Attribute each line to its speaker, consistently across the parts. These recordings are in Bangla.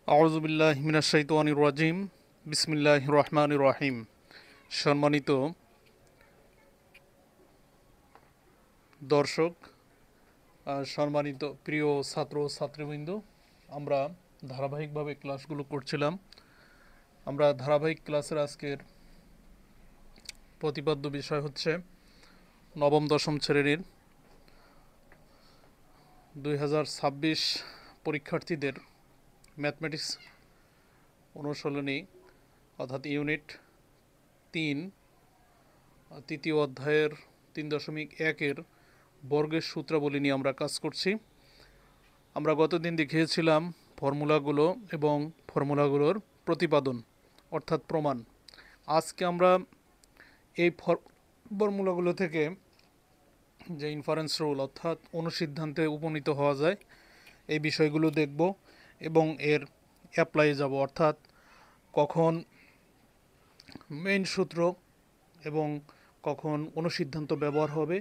Speaker 1: আউযু বিল্লাহি মিনাশ শাইতানির রাজিম। বিসমিল্লাহির রহমানির রহিম। সম্মানিত দর্শক, সম্মানিত প্রিয় ছাত্র ও ছাত্রীবৃন্দ, আমরা ধারাবাহিকভাবে ক্লাসগুলো করছিলাম। আমরা ধারাবাহিক ক্লাসের আজকের প্রতিপাদ্য বিষয় হচ্ছে নবম দশম শ্রেণীর 2026 পরীক্ষার্থীদের ম্যাথমেটিক্স অনুশীলনী অর্থাৎ ইউনিট 3 তৃতীয় অধ্যায়ের 3.1-এর বর্গের সূত্রাবলী নিয়ে আমরা কাজ করছি। আমরা গতদিন দেখিয়েছিলাম ফর্মুলাগুলো এবং ফর্মুলাগুলোর প্রতিপাদন অর্থাৎ প্রমাণ। আজকে আমরা এই ফর্মুলাগুলো থেকে যে ইনফারেন্স রুল অর্থাৎ অনুসিদ্ধান্তে উপনীত হওয়া যায় এই বিষয়গুলো দেখব এবং এর অ্যাপ্লাই যাব, অর্থাৎ কখন মেইন সূত্র এবং কখন অনুসিদ্ধান্ত ব্যবহার হবে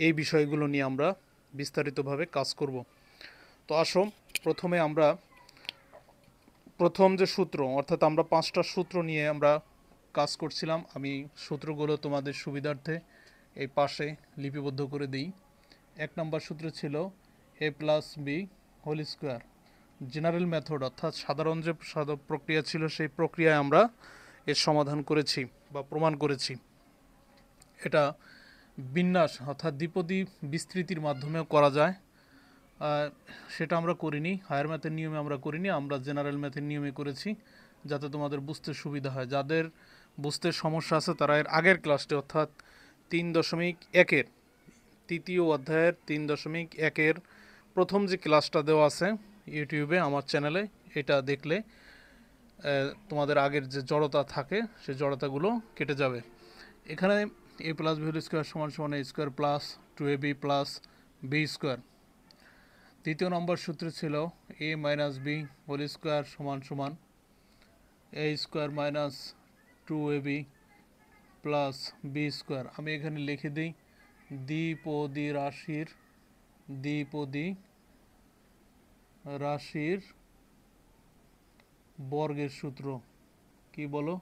Speaker 1: এই বিষয়গুলো নিয়ে আমরা বিস্তারিতভাবে কাজ করব। তো আসো, প্রথমে আমরা প্রথম যে সূত্র অর্থাৎ আমরা 5টা সূত্র নিয়ে আমরা কাজ করছিলাম। আমি সূত্রগুলো তোমাদের সুবিধার্থে এই পাশে লিপিবদ্ধ করে দিই। 1 নম্বর সূত্র ছিল a plus B whole square. General method অর্থাৎ সাধারণ যে প্রক্রিয়া ছিল সেই প্রক্রিয়ায় আমরা এর সমাধান করেছি বা প্রমাণ করেছি। এটা বিন্যাস অর্থাৎ দ্বিপদী বিস্তৃতির মাধ্যমেও করা যায়। সেটা আমরা করিনি, হায়ার ম্যাথের নিয়মে আমরা করিনি, আমরা জেনারেল ম্যাথের নিয়মে করেছি যাতে তোমাদের বুঝতে সুবিধা হয়। যাদের বুঝতে সমস্যা আছে তারা এর আগের ক্লাসটি অর্থাৎ 3.1-এর তৃতীয় অধ্যায়ের 3.1-এর প্রথম যে ক্লাসটা দেওয়া আছে ইউটিউবে আমার চ্যানেলে, এটা দেখলে তোমাদের আগের যে জড়তা থাকে সেই জড়তাগুলো কেটে যাবে। এখানে A plus B whole square সমান সমান A square plus 2ab plus B square. তৃতীয় নম্বর সূত্র ছিল A minus B whole square সমান সমান A square minus 2ab plus B square. আমি এখানে লিখে দিই দ্বিপদী রাশির বর্গের সূত্র। কি বলো?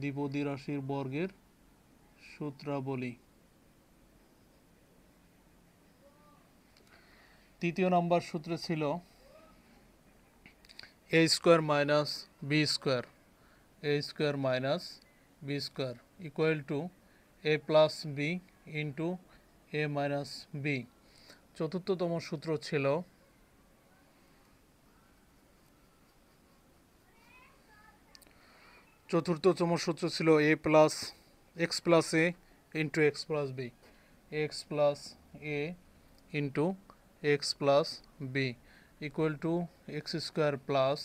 Speaker 1: দ্বিপদী রাশির বর্গের সূত্রাবলী। তৃতীয় নম্বর সূত্র ছিল A square minus B square B square equal to A plus B into A minus B. চতুর্থতম সূত্র ছিল A plus X plus A into X plus B X plus A into X plus B equal to X square plus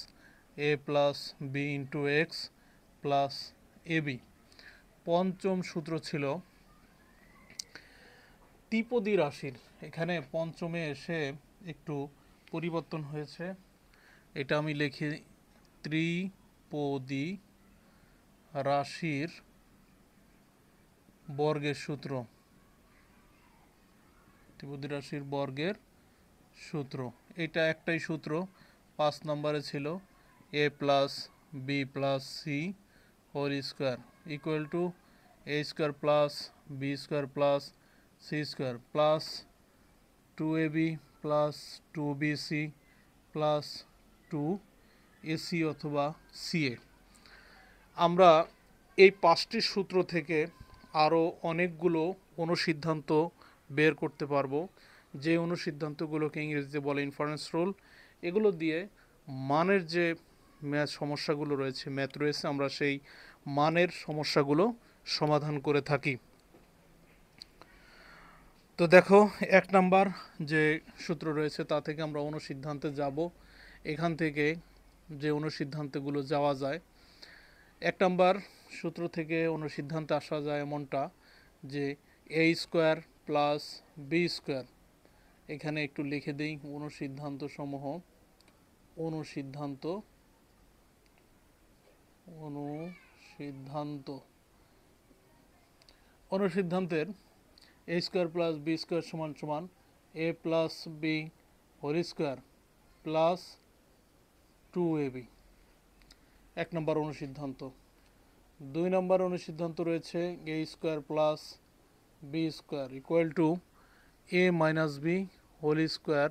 Speaker 1: A plus B into X plus A B. পঞ্চম সূত্র ছিল ত্রিপদী রাশির। এখানে পঞ্চমে এসে একটু পরিবর্তন হয়েছে, এটা আমি লিখি ত্রিপদী রাশির বর্গের সূত্র। ত্রিপদী রাশির বর্গের সূত্র এটা একটাই সূত্র। 5 নম্বরে ছিল A plus B plus C whole square equal to A square plus B square plus C square plus 2ab plus 2bc plus 2ac অথবা ca। আমরা এই 5টি সূত্র থেকে আরও অনেকগুলো অনুসিদ্ধান্ত বের করতে পারবো, যে অনুসিদ্ধান্তগুলোকে ইংরেজিতে বলে ইনফারেন্স রুল। এগুলো দিয়ে মানের যে সমস্যাগুলো রয়েছে, ম্যাথ রয়েছে, আমরা সেই মানের সমস্যাগুলো সমাধান করে থাকি। তো দেখো, 1 নাম্বার যে সূত্র রয়েছে তা থেকে আমরা অনুসিদ্ধান্তে যাব। এখান থেকে যে অনুসিদ্ধান্তগুলো যাওয়া যায়, 1 নাম্বার সূত্র থেকে অনুসিদ্ধান্তে আসা যায় এমনটা যে A square plus B square. এখানে একটু লিখে দিই অনুসিদ্ধান্ত সমূহ। অনুসিদ্ধান্তের A square plus B square সমান সমান A plus B whole square plus 2ab, 1 নম্বর অনুসিদ্ধান্ত। 2 নম্বর অনুসিদ্ধান্ত রয়েছে a square plus b square equal to a minus b whole square,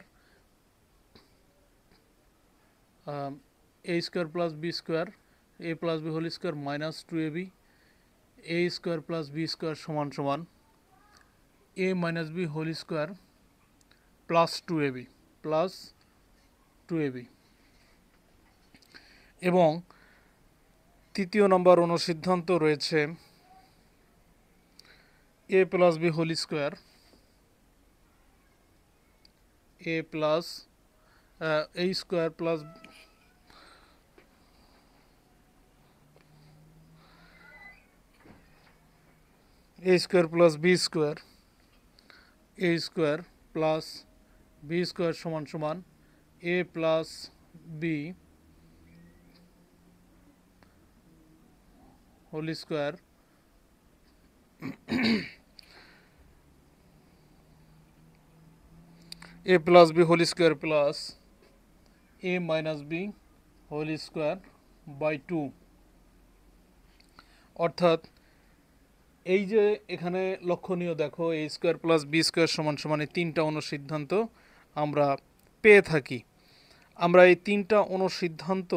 Speaker 1: a square plus b square, a plus b whole square minus 2ab, a square plus b square সমান সমান a minus b whole square plus 2ab এবং 3 নম্বর অনুসিদ্ধান্ত রয়েছে a plus b whole square, a plus a square plus a square plus b square, a square plus b square সমান সমান a plus b whole square a plus b whole square plus a minus b whole square by 2। অর্থাৎ এই যে এখানে লক্ষণীয় দেখো a square plus b square সমান সমান এই 3টা অনুসিদ্ধান্ত আমরা পেয়ে থাকি। আমরা এই 3টা অনুসিদ্ধান্ত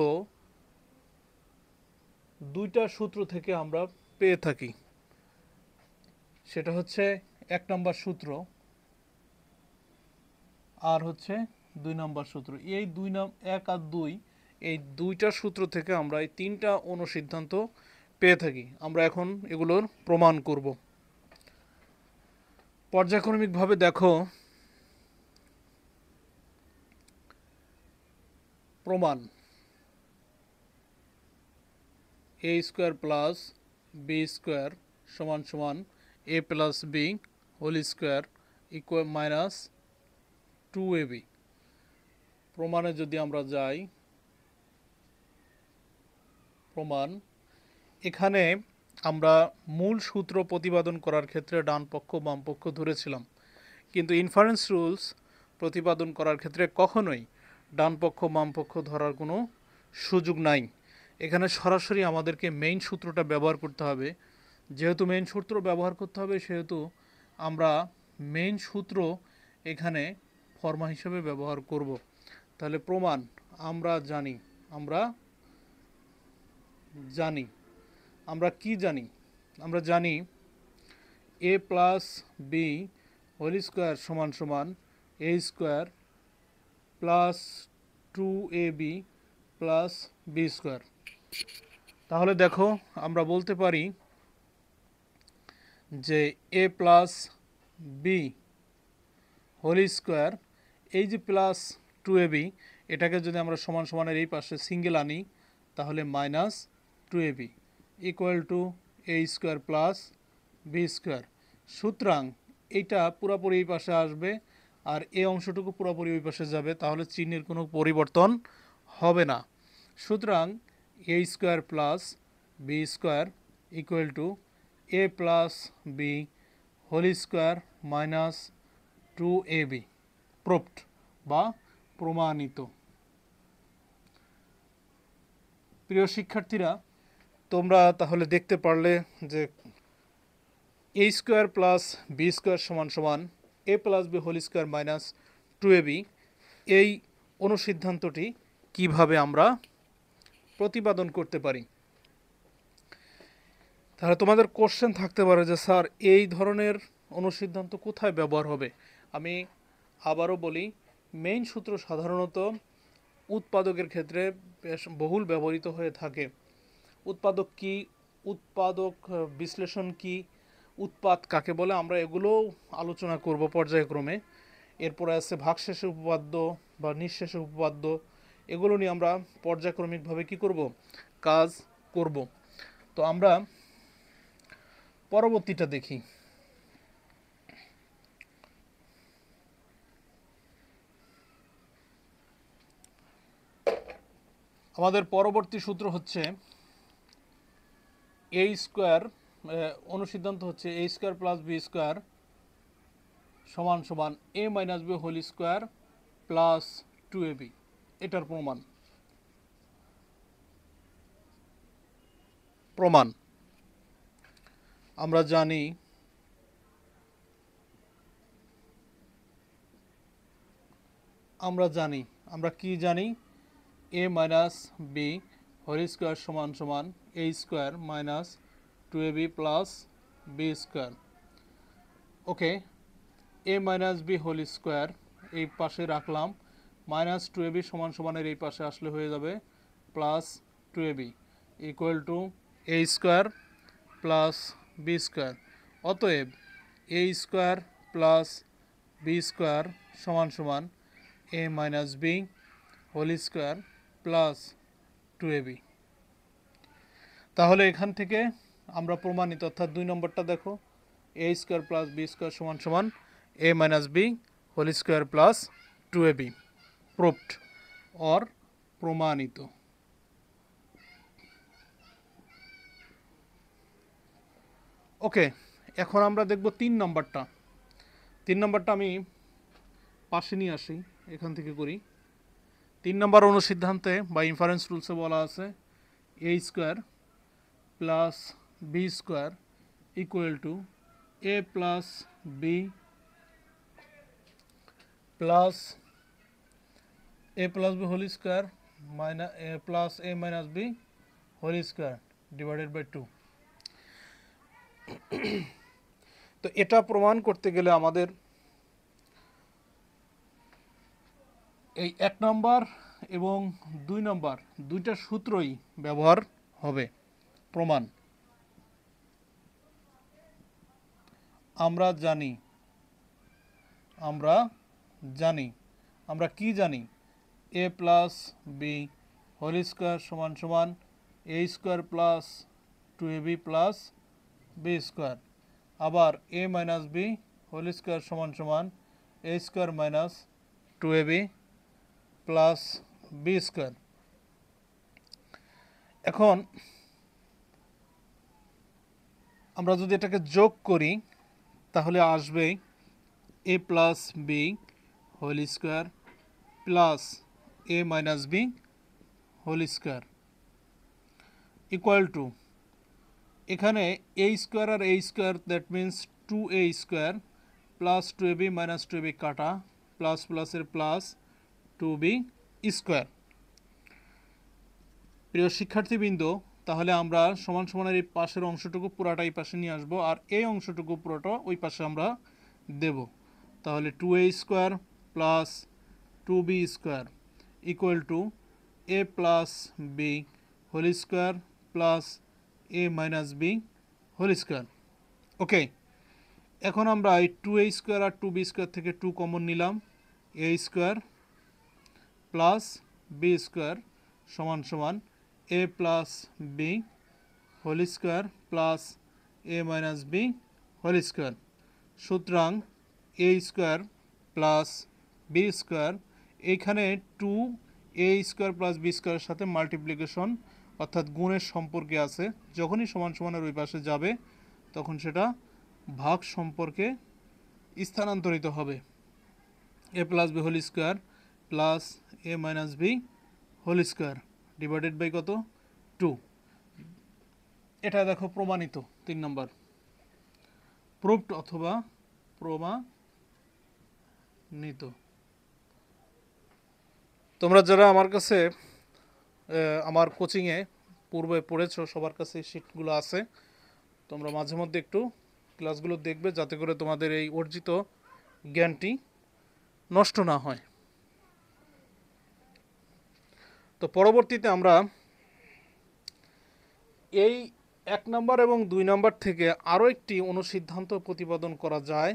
Speaker 1: 2টা সূত্র থেকে আমরা পেয়ে থাকি। সেটা হচ্ছে 1 নম্বর সূত্র আর হচ্ছে 2 নম্বর সূত্র। এই 1 আর 2 এই 2টা সূত্র থেকে আমরা এই 3টা অনুসিদ্ধান্ত পেয়ে থাকি। আমরা এখন এগুলোর প্রমাণ করব। পর্যায়ক্রমিকভাবে দেখো, প্রমাণ a square plus b square সমান সমান a plus b whole square equal minus 2ab। প্রমাণে যদি আমরা যাই, প্রমাণ এখানে আমরা মূল সূত্র প্রতিপাদন করার ক্ষেত্রে ডান পক্ষ বাম পক্ষ ধরেছিলাম, কিন্তু ইনফারেন্স রুলস প্রতিপাদন করার ক্ষেত্রে কখনোই ডান পক্ষ বাম পক্ষ ধরার কোনো সুযোগ নাই। এখানে সরাসরি আমাদেরকে মেইন সূত্রটা ব্যবহার করতে হবে। যেহেতু মেইন সূত্র ব্যবহার করতে হবে, সেহেতু আমরা মেইন সূত্র এখানে ফর্মা হিসেবে ব্যবহার করব। তাহলে প্রমাণ আমরা জানি, আমরা কি জানি? আমরা জানি a plus b whole square সমান সমান a square plus 2ab plus b square. তাহলে দেখো, আমরা বলতে পারি যে a plus b whole square, এই যে প্লাস 2ab এটাকে যদি আমরা সমান সমানের এই পাশে সিঙ্গেল আনি, তাহলে minus 2ab equal to a square plus b square. সুতরাং এইটা পুরোপুরি এই পাশে আসবে আর এই অংশটুকু পুরোপুরি ওই পাশে যাবে, তাহলে চিহ্নের কোনো পরিবর্তন হবে না। সুতরাং a square plus b square equal to a plus b whole square minus 2ab proved বা প্রমাণিত। প্রিয় শিক্ষার্থীরা, তোমরা তাহলে দেখতে পারলে যে a square plus b square সমান সমান a plus b whole square minus 2ab এই অনুসিদ্ধান্তটি কিভাবে আমরা প্রতিপাদন করতে পারি। তাহলে তোমাদের কোশ্চেন থাকতে পারে যে স্যার এই ধরনের অনুসিদ্ধান্ত কোথায় ব্যবহার হবে। আমি আবারও বলি, মেইন সূত্র সাধারণত উৎপাদকের ক্ষেত্রে বেশ বহুল ব্যবহৃত হয়ে থাকে। উৎপাদক কি, উৎপাদক বিশ্লেষণ কি, উৎপাদ কাকে বলে, আমরা এগুলোও আলোচনা করব পর্যায়ক্রমে। এরপরে আছে ভাগশেষে উপপাদ্য বা নিঃশেষে উপপাদ্য, এগুলো নিয়ে আমরা পর্যায়ক্রমিকভাবে কি করব, কাজ করব। তো আমরা পরবর্তীটা দেখি। আমাদের পরবর্তী সূত্র হচ্ছে a স্কোয়ার, অনুসিদ্ধান্ত হচ্ছে a square plus b square সমান সমান a minus b whole square plus 2ab। এটার প্রমাণ প্রমাণ। আমরা জানি আমরা কি জানি, a minus B whole square সমান সমান a square minus 2ab plus B square. Okay, a minus B whole square এই পাশে রাখলাম, মাইনাস 2ab সমান সমানের এই পাশে আসলে হয়ে যাবে plus 2ab equal to a square plus B square. অতএব a square plus B square সমান সমান a minus B whole square plus 2ab। তাহলে এখান থেকে আমরা প্রমাণিত, অর্থাৎ 2 নম্বরটা দেখো, a square plus B square সমান সমান a minus B whole square plus 2ab, proved or প্রমাণিত। ওকে, এখন আমরা দেখব 3 নম্বরটা। 3 নম্বরটা আমি পাশে নিয়ে আসি, এখান থেকে করি। 3 নম্বর অনুসিদ্ধান্তে বা ইনফারেন্স রুলসে বলা আছে a square plus B square equal to a plus B plus whole square minus plus a minus B whole square divided by 2। তো এটা প্রমাণ করতে গেলে আমাদের এই 1 নম্বর এবং 2 নম্বর দুইটা সূত্রই ব্যবহার হবে। প্রমাণ আমরা কি জানি, a plus B whole square সমান সমান a square plus 2ab plus B square. আবার a minus B whole square সমান সমান a square minus 2ab plus B square. এখন আমরা যদি এটাকে যোগ করি তাহলে আসবে a plus B whole square plus a minus B whole square equal to, এখানে a স্কোয়ার আর a square, that means 2a square plus 2ab minus 2ab কাটা, প্লাস প্লাসের প্লাস 2b স্কোয়ার। প্রিয় শিক্ষার্থীবৃন্দ, তাহলে আমরা সমান সমানের এই পাশের অংশটুকু পুরাটা এই পাশে নিয়ে আসবো, আর এই অংশটুকু পুরোটা ওই পাশে আমরা দেব। তাহলে 2a square plus 2b square equal to a plus B whole square plus a minus B whole square. Okay, এখন আমরা এই 2a স্কোয়ার আর 2b স্কোয়ার থেকে 2 কমন নিলাম, a square plus B square সমান সমান a plus B whole square plus a minus B whole square. সুতরাং a square plus B square, এইখানে 2a স্কোয়ার প্লাস বি স্কোয়ারের সাথে মাল্টিপ্লিকেশন অর্থাৎ গুণের সম্পর্কে আছে, যখনই সমান সমানের ওই পাশে যাবে তখন সেটা ভাগ সম্পর্কে স্থানান্তরিত হবে। a plus B whole square plus a minus B whole square divided by কত, 2। এটা দেখো প্রমাণিত, 3 নম্বর, প্রুভড অথবা প্রমাণিত। তোমরা যারা আমার কাছে আমার কোচিংয়ে পূর্বে পড়েছো সবার কাছে শিটগুলো আছে, তোমরা মাঝে মধ্যে একটু ক্লাসগুলো দেখবে যাতে করে তোমাদের এই অর্জিত জ্ঞানটি নষ্ট না হয়। তো পরবর্তীতে আমরা এই 1 নম্বর এবং 2 নম্বর থেকে আরও একটি অনুসিদ্ধান্ত প্রতিপাদন করা যায়,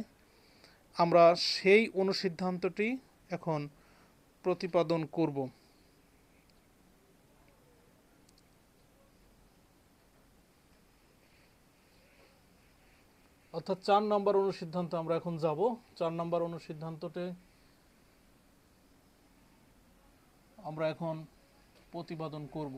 Speaker 1: আমরা সেই অনুসিদ্ধান্তটি এখন প্রতিপাদন করব। অর্থাৎ 4 নম্বর অনুসিদ্ধান্ত আমরা এখন যাব। 4 নম্বর অনুসিদ্ধান্ততে আমরা এখন প্রতিপাদন করব।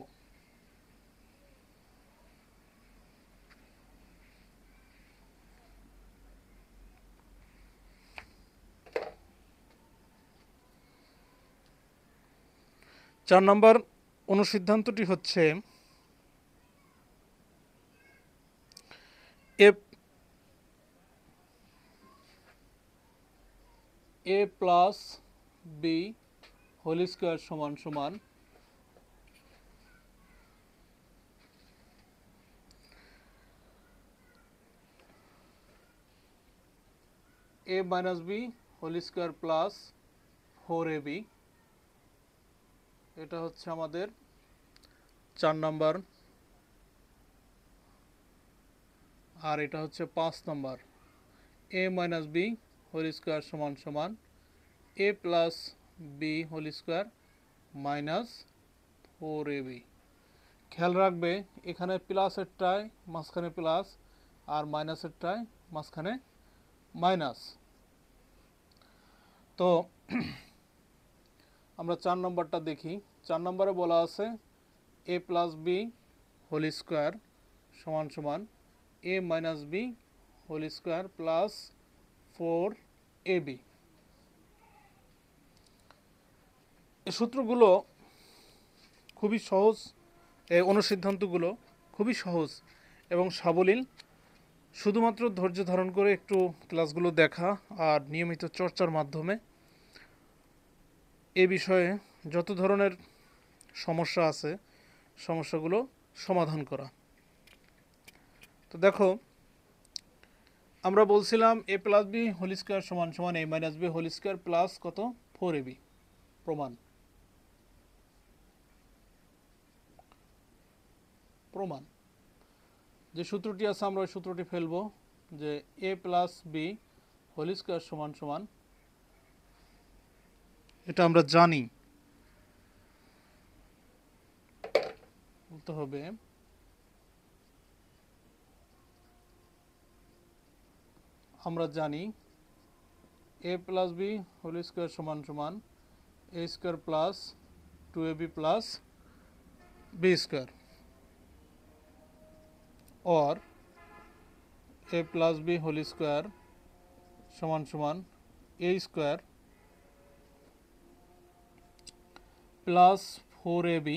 Speaker 1: চার নম্বর অনুসিদ্ধান্তটি হচ্ছে A plus B whole square সমান সমান A minus B whole square plus 4ab। এটা হচ্ছে আমাদের 4 নাম্বার, আর এটা হচ্ছে 5 number. A minus B whole square সমান সমান A plus B whole square minus 4ab। খেয়াল রাখবে এখানে প্লাসেরটায় মাঝখানে প্লাস আর মাইনাসেরটায় মাঝখানে মাইনাস। তো আমরা 4 নম্বরটা দেখি। 4 নম্বরে বলা আছে A plus B whole square সমান সমান A minus B whole square plus 4ab। এই সূত্রগুলো খুবই সহজ, এই অনুসিদ্ধান্তগুলো খুবই সহজ এবং সাবলীল। শুধুমাত্র ধৈর্য ধারণ করে একটু ক্লাসগুলো দেখা আর নিয়মিত চর্চার মাধ্যমে এ বিষয়ে যত ধরনের সমস্যা আছে সমস্যাগুলো সমাধান করা। তো দেখো, আমরা বলছিলাম A plus B whole square সমান সমান A minus B whole square plus কত 4ab। প্রমাণ যে সূত্রটি আছে আমরা ওই সূত্রটি ফেলবো যে A plus B whole square সমান সমান, এটা আমরা জানি, বলতে হবে আমরা জানি A plus B whole square সমান সমান A square plus 2ab plus B square, और A plus B whole square समान समान ए square plus 4ab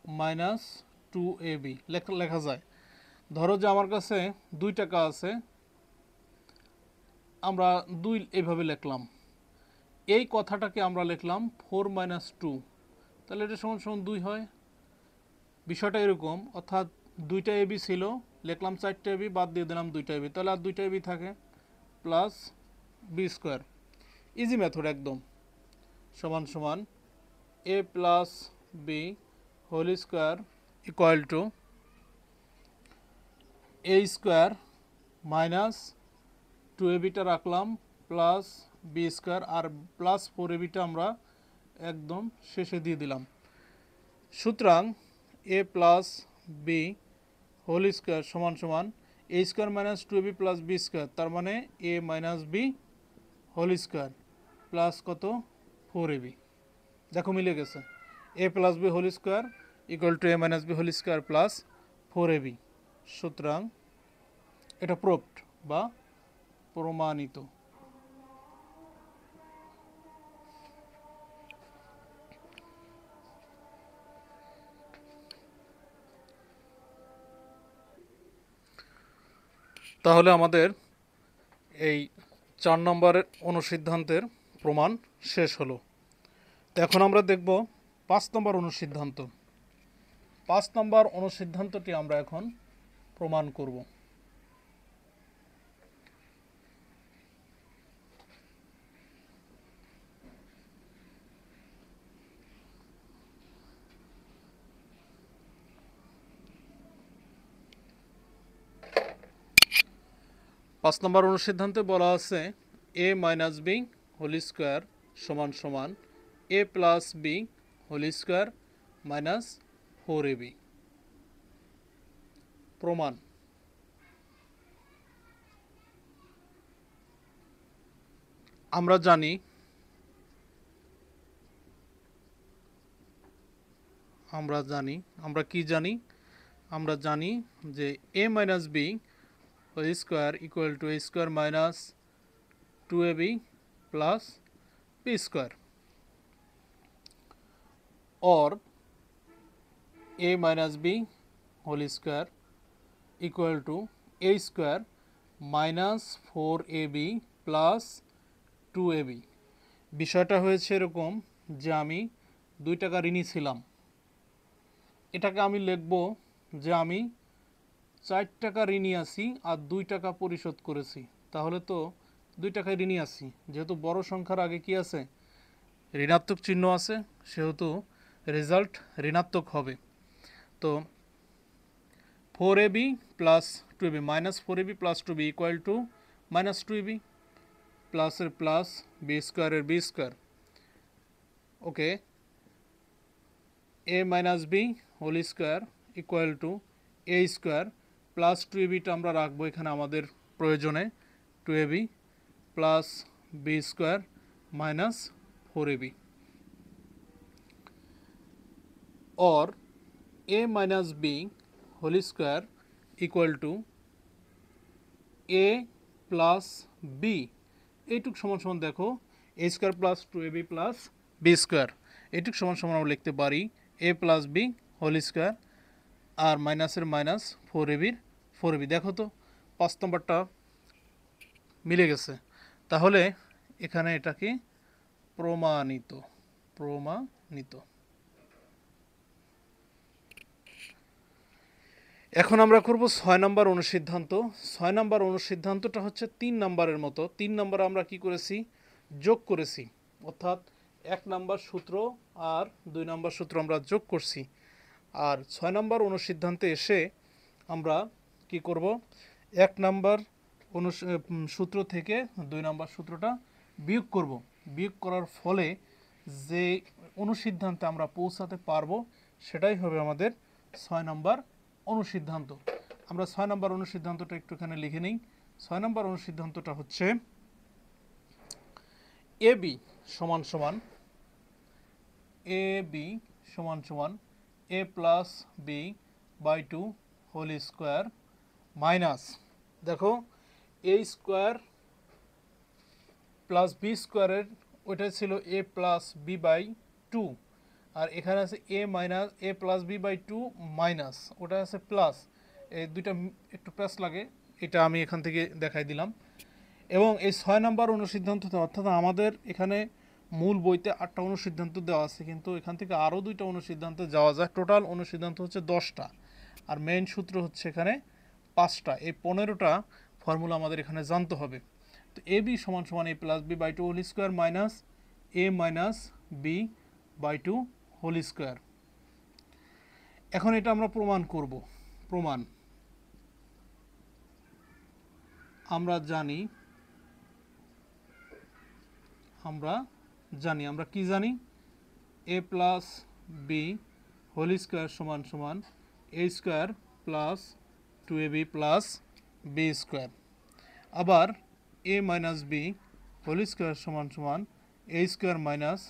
Speaker 1: minus 2ab লেখা যায়। ধরো যে আমার কাছে 2 টাকা আছে, আমরা 2 এইভাবে লিখলাম, এই কথাটাকে আমরা লিখলাম 4 মাইনাস 2, তাহলে এটা সমান সমান 2 হয়। বিষয়টা এরকম, অর্থাৎ 2টা এবি ছিল, লিখলাম 4টা এবি, বাদ দিয়ে দিলাম 2টা এবি, তাহলে আর 2টা এবি থাকে plus B square. Easy method একদম। সমান সমান A plus B whole square equal to A square minus 2abটা রাখলাম প্লাস বি স্কোয়ার, আর প্লাস 4abটা আমরা একদম শেষে দিয়ে দিলাম। সুতরাং A plus B whole square সমান সমান A square minus 2ab plus B square, তার মানে A minus B whole square plus কত 4ab। দেখো মিলে গেছে, A plus B whole square equal to A minus B whole square plus 4ab। সুতরাং এটা প্রুভড বা প্রমাণিত। তাহলে আমাদের এই 4 নম্বরের অনুসিদ্ধান্তের প্রমাণ শেষ হলো। তো এখন আমরা দেখব 5 নম্বর অনুসিদ্ধান্ত। 5 নম্বর অনুসিদ্ধান্তটি আমরা এখন প্রমাণ করব। পাঁচ নম্বর অনুসিদ্ধান্তে বলা আছে A minus B whole square সমান সমান A plus B whole square minus 4ab। প্রমাণ আমরা জানি আমরা কি জানি? আমরা জানি যে a minus B whole square equal to a square minus 2ab plus b square, और a minus B whole square equal to A square minus 4ab plus 2ab। বিষয়টা হয়েছে এরকম যে আমি 2 টাকা ঋণী ছিলাম, এটাকে আমি লিখব যে আমি 4 টাকা ঋণী আছি আর 2 টাকা পরিশোধ করেছি, তাহলে তো 2 টাকায় ঋণী আছি। যেহেতু বড় সংখ্যার আগে কি আছে, ঋণাত্মক চিহ্ন আছে, সেহেতু রেজাল্ট ঋণাত্মক হবে। তো 4ab plus 2ab minus 4ab plus 2b equal to minus 2ab, প্লাসের প্লাস বি স্কোয়ারের B square. Okay, A minus B whole square equal to A square plus 2abটা আমরা রাখবো এখানে আমাদের প্রয়োজনে, 2ab plus B square minus 4ab। और a minus b whole square equal to a plus b এইটুক সমান সমান দেখো a square plus 2ab plus B square, এইটুক সমান সমান আমরা লিখতে পারি a plus B whole square আর মাইনাসের মাইনাস 4ab। দেখো তো 5 নম্বরটা মিলে গেছে, তাহলে এখানে এটাকে প্রমাণিত প্রমাণিত। এখন আমরা করব 6 নম্বর অনুসিদ্ধান্ত। 6 নম্বর অনুসিদ্ধান্তটা হচ্ছে 3 নম্বরের মতো। 3 নম্বরে আমরা কি করেছি, যোগ করেছি, অর্থাৎ 1 নম্বর সূত্র আর 2 নম্বর সূত্র আমরা যোগ করছি। আর 6 নম্বর অনুসিদ্ধান্তে এসে আমরা কি করব, 1 নম্বর সূত্র থেকে 2 নম্বর সূত্রটা বিয়োগ করব। বিয়োগ করার ফলে যে অনুসিদ্ধান্তে আমরা পৌঁছাতে পারবো সেটাই হবে আমাদের 6 নম্বর অনুসিদ্ধান্ত। আমরা 6 নম্বর অনুসিদ্ধান্তটা একটুখানি লিখে নিই। 6 নম্বর অনুসিদ্ধান্তটা হচ্ছে এ বি সমান সমান A plus B by 2 whole square minus, দেখো এ স্কোয়ার প্লাস বি স্কোয়ারের ওইটা ছিল এ প্লাস বি বাই 2, আর এখানে আছে A minus A plus B by 2 minus, ওটা আছে প্লাস, এই দুইটা একটু প্লাস লাগে, এটা আমি এখান থেকে দেখাই দিলাম। এবং এই 6 নম্বর অনুসিদ্ধান্ততে, অর্থাৎ আমাদের এখানে মূল বইতে 8টা অনুসিদ্ধান্ত দেওয়া আছে, কিন্তু এখান থেকে আরও 2টা অনুসিদ্ধান্তে যাওয়া যায়। টোটাল অনুসিদ্ধান্ত হচ্ছে 10টা, আর মেইন সূত্র হচ্ছে এখানে 5টা। এই 15টা ফর্মুলা আমাদের এখানে জানতে হবে। তো এ বি সমান সমান A plus B by 2 whole square minus A minus B by 2 whole square. এখন এটা আমরা প্রমাণ করব। প্রমাণ আমরা জানি আমরা কি জানি, A plus B whole square সমান সমান A square plus 2ab plus B square. আবার A minus B whole square সমান সমান A square minus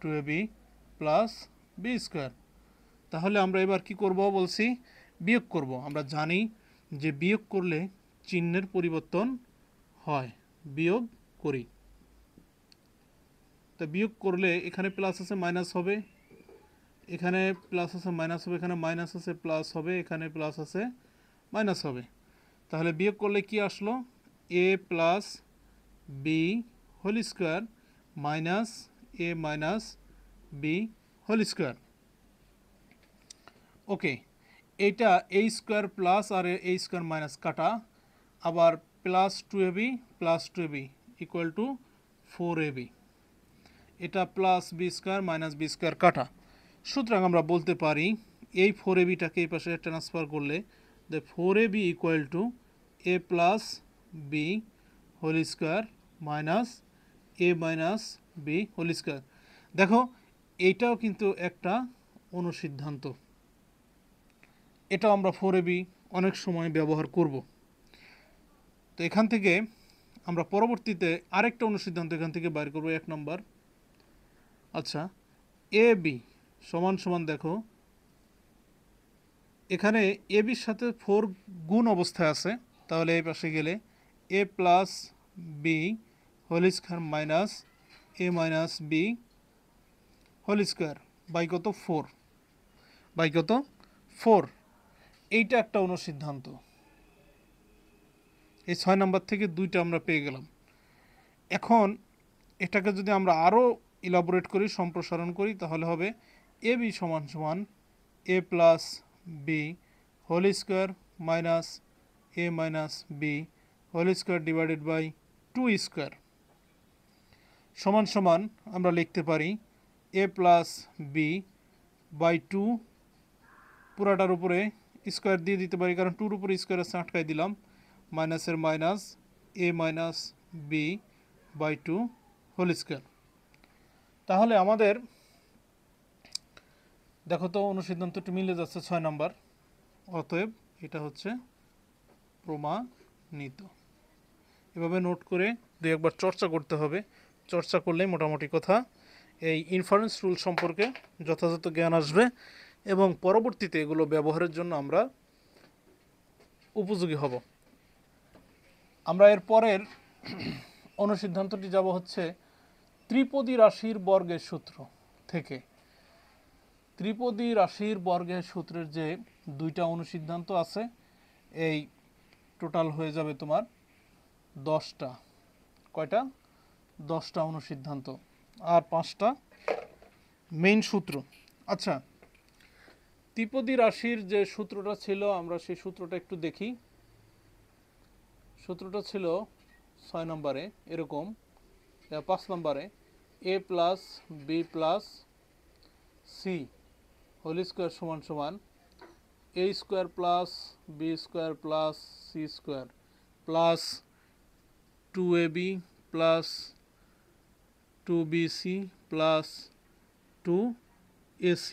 Speaker 1: 2ab plus B square. তাহলে আমরা এবার কি করব বলছি, বিয়োগ করব। আমরা জানি যে বিয়োগ করলে চিহ্নের পরিবর্তন হয়, বিয়োগ করি। তো বিয়োগ করলে এখানে প্লাস আছে মাইনাস হবে, এখানে প্লাস আছে মাইনাস হবে, এখানে মাইনাস আছে প্লাস হবে, এখানে প্লাস আছে মাইনাস হবে। তাহলে বিয়োগ করলে কি আসলো, A plus B whole square minus A minus B whole square. Okay, এইটা এ স্কোয়ার প্লাস আর এ স্কোয়ার মাইনাস কাটা, আবার plus 2ab equal to 4ab, এটা plus B square minus B square কাটা। সুতরাং আমরা বলতে পারি এই 4abটাকে এই পাশে ট্রান্সফার করলে 4ab equal to A plus B whole square minus A minus B whole square. দেখো এইটাও কিন্তু একটা অনুসিদ্ধান্ত, এটাও আমরা 4ab অনেক সময় ব্যবহার করব। তো এখান থেকে আমরা পরবর্তীতে আরেকটা অনুসিদ্ধান্ত এখান থেকে বাইর করব, 1 নম্বর। আচ্ছা, এ বি সমান সমান দেখো এখানে এ বির সাথে 4 গুণ অবস্থায় আছে, তাহলে এই পাশে গেলে A plus B whole square minus A minus B whole square by কত 4, এইটা একটা অনুসিদ্ধান্ত। এই 6 নাম্বার থেকে 2টা আমরা পেয়ে গেলাম। এখন এটাকে যদি আমরা আরও ইলাবোরেট করি, সম্প্রসারণ করি, তাহলে হবে এ বি সমান সমান A plus B whole square minus A minus B whole square divided by 2 square সমান সমান আমরা লিখতে পারি এ প্লাস বি বাই 2 পুরাটার উপরে স্কোয়ার দিয়ে দিতে পারি, কারণ 2-র উপরে স্কোয়ার আছে, আটকাই দিলাম, মাইনাসের minus A minus B by 2 whole square. তাহলে আমাদের দেখো তো অনুসিদ্ধান্তটি মিলে যাচ্ছে 6 নাম্বার, অতএব এটা হচ্ছে প্রমাণিত। এভাবে নোট করে দুই একবার চর্চা করতে হবে, চর্চা করলেই মোটামুটি কথা এই ইনফারেন্স রুল সম্পর্কে যথাযথ জ্ঞান আসবে এবং পরবর্তীতে এগুলো ব্যবহারের জন্য আমরা উপযোগী হব। আমরা এর পরের অনুসিদ্ধান্তটি যাব হচ্ছে ত্রিপদী রাশির বর্গের সূত্র থেকে। ত্রিপদী রাশির বর্গের সূত্রের যে 2টা অনুসিদ্ধান্ত আছে, এই টোটাল হয়ে যাবে তোমার 10টা। কয়টা? 10টা অনুসিদ্ধান্ত আর 5টা মেইন সূত্র। আচ্ছা, ত্রিপদী রাশির যে সূত্রটা ছিল, আমরা সেই সূত্রটা একটু দেখি। সূত্রটা ছিল 6 নম্বরে এরকম, 5 নম্বরে A plus B plus C whole square সমান সমান A square plus B square plus C square plus 2ab plus 2bc plus 2ac।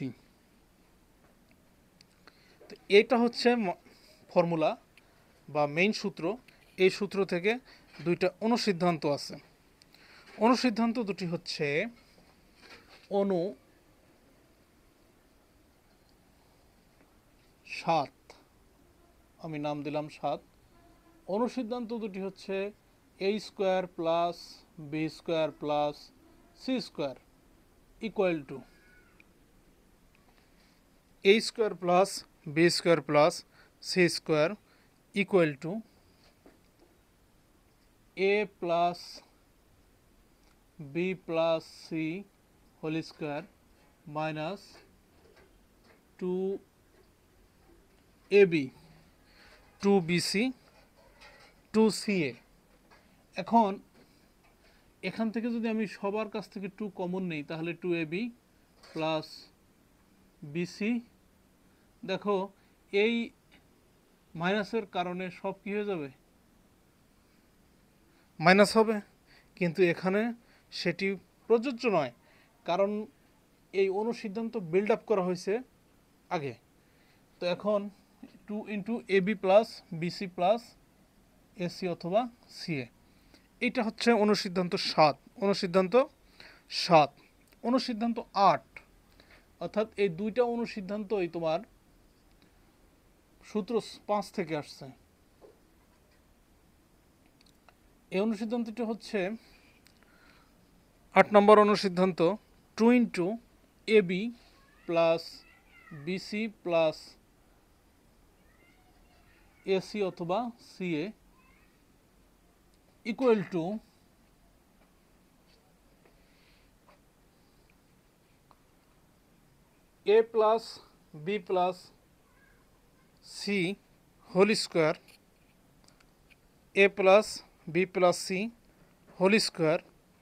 Speaker 1: তো এটা হচ্ছে ফর্মুলা বা মেইন সূত্র। এই সূত্র থেকে 2টা অনুসিদ্ধান্ত আছে। অনুসিদ্ধান্ত দুটি হচ্ছে অনু 7, আমি নাম দিলাম 7। অনুসিদ্ধান্ত দুটি হচ্ছে A square plus B square plus C square equal to A square plus B square plus C square equal to A plus B plus C whole square minus 2ab 2bc 2ca। এখন এখান থেকে যদি আমি সবার কাছ থেকে 2 কমন নেই, তাহলে 2ab প্লাস বিসি, দেখো এই মাইনাসের কারণে সব কি হয়ে যাবে? মাইনাস হবে, কিন্তু এখানে সেটি প্রযোজ্য নয়, কারণ এই অনুসিদ্ধান্ত বিল্ড আপ করা হয়েছে আগে। তো এখন 2 into AB plus BC plus AC অথবা সিএ, এটা হচ্ছে অনুসিদ্ধান্ত 7। অনুসিদ্ধান্ত 7। অনুসিদ্ধান্ত 8, অর্থাৎ এই 2টা অনুসিদ্ধান্তই তোমার সূত্র 5 থেকে আসছে। এই অনুসিদ্ধান্তটি হচ্ছে 8 নম্বর অনুসিদ্ধান্ত 2 into AB plus BC plus AC অথবা CA equal to A plus B plus C whole square A plus B plus C whole square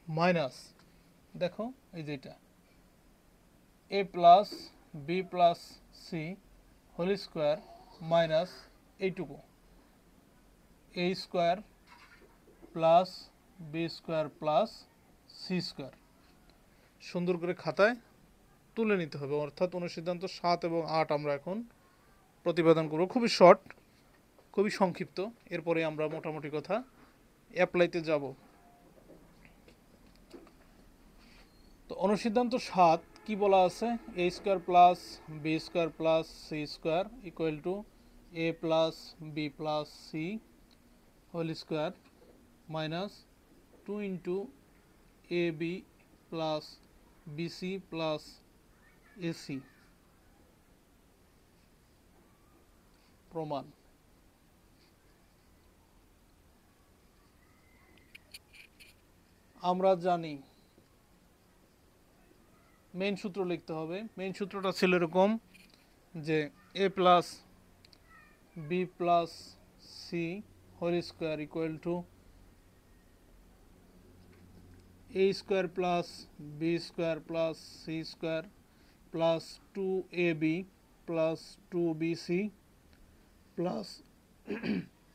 Speaker 1: minus, দেখো এই যে এটা A plus B plus C whole square minus এইটুকু A square plus B square plus C square. সুন্দর করে খাতায় তুলে নিতে হবে। অর্থাৎ অনুসিদ্ধান্ত 7 এবং 8 আমরা এখন প্রতিপাদন করব। খুবই শর্ট, খুবই সংক্ষিপ্ত। এরপরে আমরা মোটামুটি কথা অ্যাপ্লাইতে যাব। তো অনুসিদ্ধান্ত 7 কি বলা আছে? A square plus B square plus C square equal to A plus B plus C whole square minus 2 into A B plus BC plus AC. প্রমাণ। আমরা জানি মেইন সূত্র লিখতে হবে। মেইন সূত্রটা ছিল এরকম যে A plus B plus C whole square equal to A square plus B square plus C square plus 2ab plus 2bc plus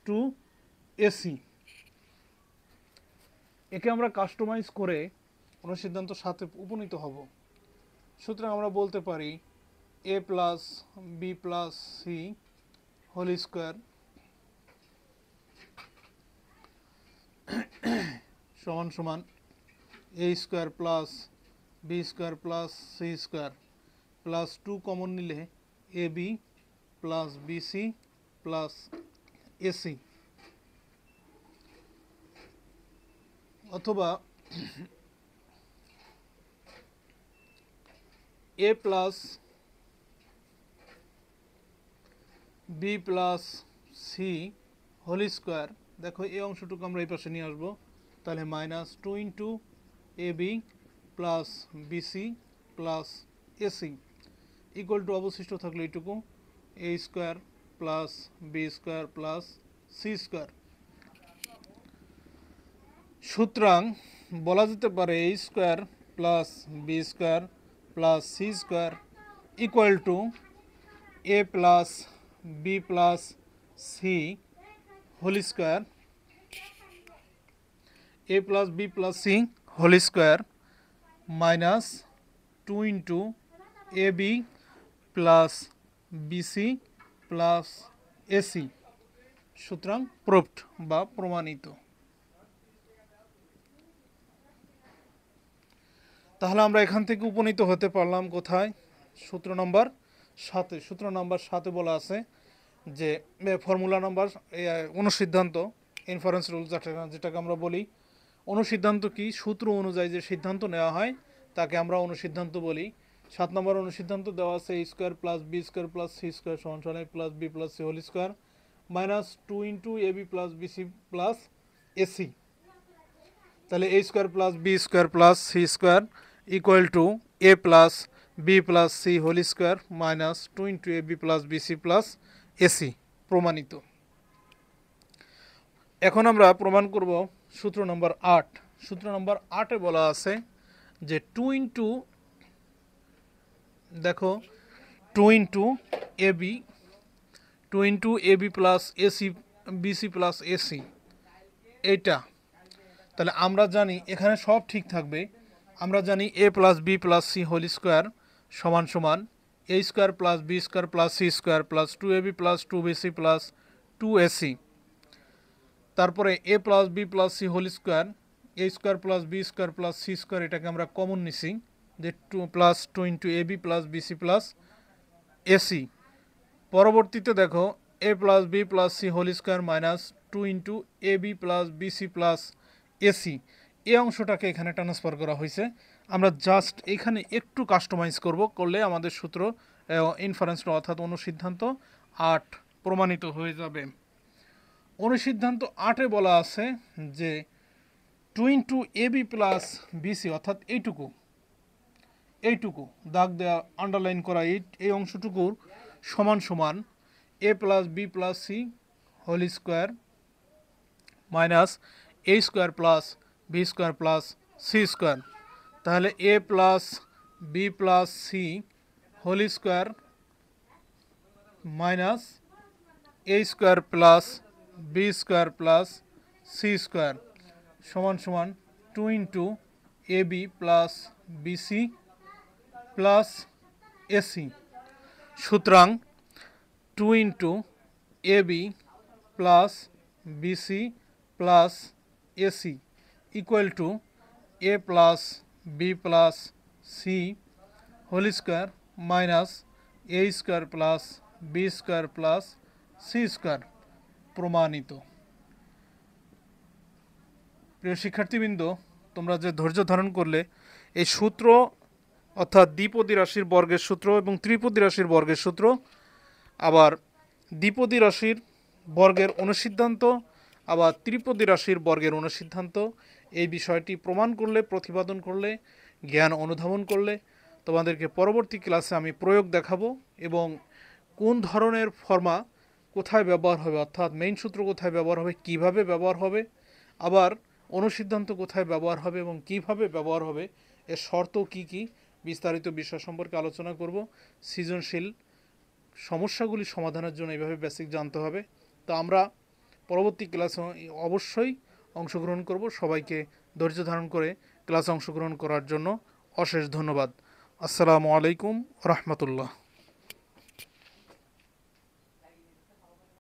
Speaker 1: 2ac। একে আমরা কাস্টমাইজ করে অনুসিদ্ধান্ত 7 উপনীত হব। সুতরাং আমরা বলতে পারি A plus B plus C whole square সমান সমান A square plus B square plus C square plus 2 common নিলে A B plus BC plus AC, অথবা A plus B plus C whole square, দেখো এই অংশটুকু আমরা এই পাশে নিয়ে আসবো, তাহলে minus 2 into A B plus BC plus AC equal to অবশিষ্ট থাকলো এইটুকু A square plus B square plus C square. সুতরাং বলা যেতে পারে A square plus B square plus C square equal to A plus B plus C whole square, A plus B plus C whole square minus 2 into A B plus BC plus AC. সুতরাং প্রুভড বা প্রমাণিত। তাহলে আমরা এখান থেকে উপনীত হতে পারলাম কোথায়? সূত্র নম্বর 7। সূত্র নম্বর 7 বলা আছে যে ফর্মুলা নম্বর অনুসিদ্ধান্ত ইনফারেন্স রুল যেটাকে আমরা বলি। অনুসিদ্ধান্ত কি? সূত্র অনুযায়ী যে সিদ্ধান্ত নেওয়া হয় তাকে আমরা অনুসিদ্ধান্ত বলি। 7 নম্বর অনুসিদ্ধান্ত দেওয়া আছে A square plus B square plus C square সমান সমান A plus B plus C whole square minus 2 into A B plus BC plus AC. তাহলে A square plus B square plus C square equal to A plus B plus C whole square minus 2 into A B plus BC plus AC প্রমাণিত। এখন আমরা প্রমাণ করব সূত্র নম্বর 8। সূত্র নম্বর 8-এ বলা আছে যে 2 ইন্টু, দেখো 2 into A B plus AC BC plus AC এইটা। তাহলে আমরা জানি এখানে সব ঠিক থাকবে। আমরা জানি A plus B plus C whole square সমান সমান A square plus B square plus C square plus 2ab plus 2bc plus 2ac। তারপরে A plus B plus C whole square, A square plus B square plus C square, এটাকে আমরা কমন নিছি যে 2 plus 2 into A B plus BC plus AC. পরবর্তীতে দেখো A plus B plus C whole square minus 2 into A B plus BC plus AC, এই অংশটাকে এখানে ট্রান্সফার করা হয়েছে। আমরা জাস্ট এখানে একটু কাস্টমাইজ করলে আমাদের সূত্র ইনফারেন্সটা অর্থাৎ অনুসিদ্ধান্ত 8 প্রমাণিত হয়ে যাবে। অনুসিদ্ধান্ত 8-এ বলা আছে যে 2 into A B plus BC, অর্থাৎ এইটুকু দাগ দেওয়া আন্ডারলাইন করা এই অংশটুকুর সমান সমান A plus B plus C whole square minus A square plus B square plus C square. তাহলে A plus B plus C whole square minus A square plus B square plus C square সমান সমান 2 into A B plus BC plus AC. সুতরাং 2 into A B plus BC plus AC equal to A plus B plus C whole square minus A square plus B square plus C square প্রমাণিত। প্রিয় শিক্ষার্থীবৃন্দ, তোমরা যে ধৈর্য ধারণ করলে এই সূত্র অর্থাৎ দ্বিপদী রাশির বর্গের সূত্র এবং ত্রিপদী রাশির বর্গের সূত্র, আবার দ্বিপদী রাশির বর্গের অনুসিদ্ধান্ত, আবার ত্রিপদী রাশির বর্গের অনুসিদ্ধান্ত, এই বিষয়টি প্রমাণ করলে, প্রতিপাদন করলে, জ্ঞান অনুধাবন করলে তোমাদেরকে পরবর্তী ক্লাসে আমি প্রয়োগ দেখাবো এবং কোন ধরনের ফর্মা কোথায় ব্যবহার হবে, অর্থাৎ মেইন সূত্র কোথায় ব্যবহার হবে, কিভাবে ব্যবহার হবে, আবার অনুসিদ্ধান্ত কোথায় ব্যবহার হবে এবং কিভাবে ব্যবহার হবে, এর শর্ত কি কি, বিস্তারিত বিষয় সম্পর্কে আলোচনা করব। সৃজনশীল সমস্যাগুলি সমাধানের জন্য এইভাবে বেসিক জানতে হবে। তো আমরা পরবর্তী ক্লাসে অবশ্যই অংশগ্রহণ করব। সবাইকে ধৈর্য ধারণ করে ক্লাসে অংশগ্রহণ করার জন্য অশেষ ধন্যবাদ। আসসালামু আলাইকুম রহমতুল্লাহ।